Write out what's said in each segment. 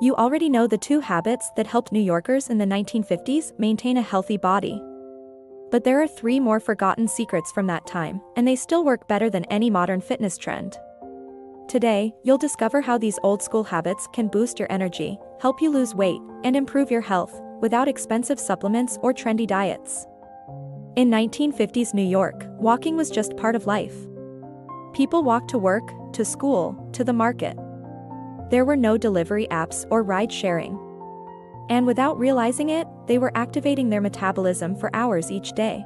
You already know the two habits that helped New Yorkers in the 1950s maintain a healthy body. But there are three more forgotten secrets from that time, and they still work better than any modern fitness trend. Today, you'll discover how these old-school habits can boost your energy, help you lose weight, and improve your health, without expensive supplements or trendy diets. In 1950s New York, walking was just part of life. People walked to work, to school, to the market. There were no delivery apps or ride-sharing. And without realizing it, they were activating their metabolism for hours each day.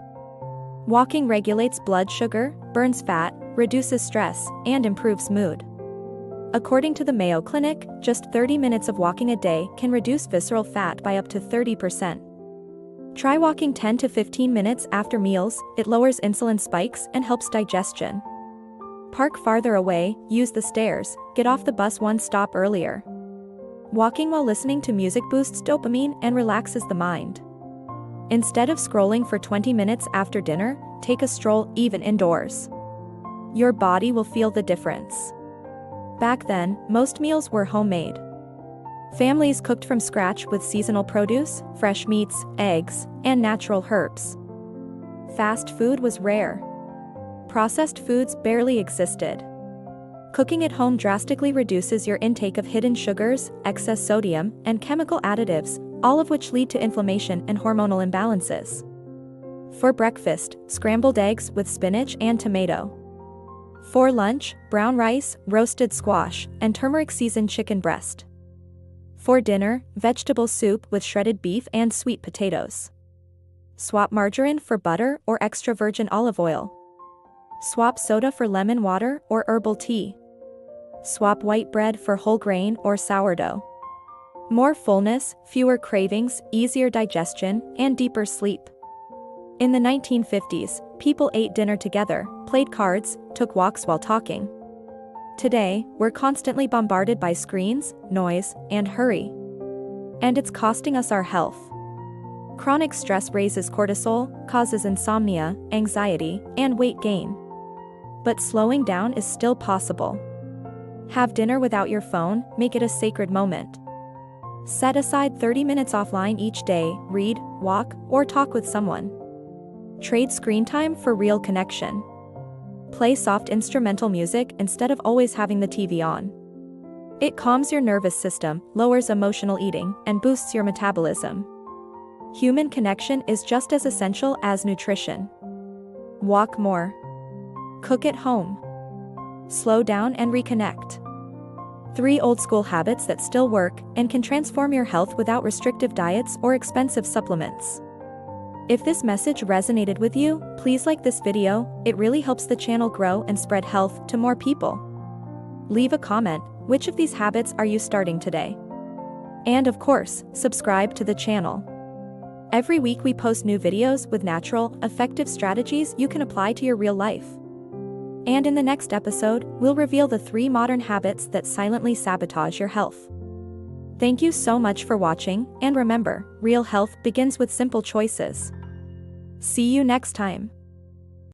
Walking regulates blood sugar, burns fat, reduces stress, and improves mood. According to the Mayo Clinic, just 30 minutes of walking a day can reduce visceral fat by up to 30%. Try walking 10 to 15 minutes after meals, it lowers insulin spikes and helps digestion. Park farther away, use the stairs, get off the bus one stop earlier. Walking while listening to music boosts dopamine and relaxes the mind. Instead of scrolling for 20 minutes after dinner, take a stroll, even indoors. Your body will feel the difference. Back then, most meals were homemade. Families cooked from scratch with seasonal produce, fresh meats, eggs, and natural herbs. Fast food was rare. Processed foods barely existed. Cooking at home drastically reduces your intake of hidden sugars, excess sodium, and chemical additives, all of which lead to inflammation and hormonal imbalances. For breakfast, scrambled eggs with spinach and tomato. For lunch, brown rice, roasted squash, and turmeric-seasoned chicken breast. For dinner, vegetable soup with shredded beef and sweet potatoes. Swap margarine for butter or extra virgin olive oil. Swap soda for lemon water or herbal tea. Swap white bread for whole grain or sourdough. More fullness, fewer cravings, easier digestion, and deeper sleep. In the 1950s, people ate dinner together, played cards, took walks while talking. Today, we're constantly bombarded by screens, noise, and hurry. And it's costing us our health. Chronic stress raises cortisol, causes insomnia, anxiety, and weight gain. But slowing down is still possible. Have dinner without your phone, make it a sacred moment. Set aside 30 minutes offline each day, read, walk, or talk with someone. Trade screen time for real connection. Play soft instrumental music instead of always having the TV on. It calms your nervous system, lowers emotional eating, and boosts your metabolism. Human connection is just as essential as nutrition. Walk more. Cook at home. Slow down and reconnect. 3 old-school habits that still work and can transform your health without restrictive diets or expensive supplements. If this message resonated with you, please like this video, it really helps the channel grow and spread health to more people. Leave a comment, which of these habits are you starting today? And of course, subscribe to the channel. Every week we post new videos with natural, effective strategies you can apply to your real life. And in the next episode, we'll reveal the 3 modern habits that silently sabotage your health. Thank you so much for watching, and remember, real health begins with simple choices. See you next time.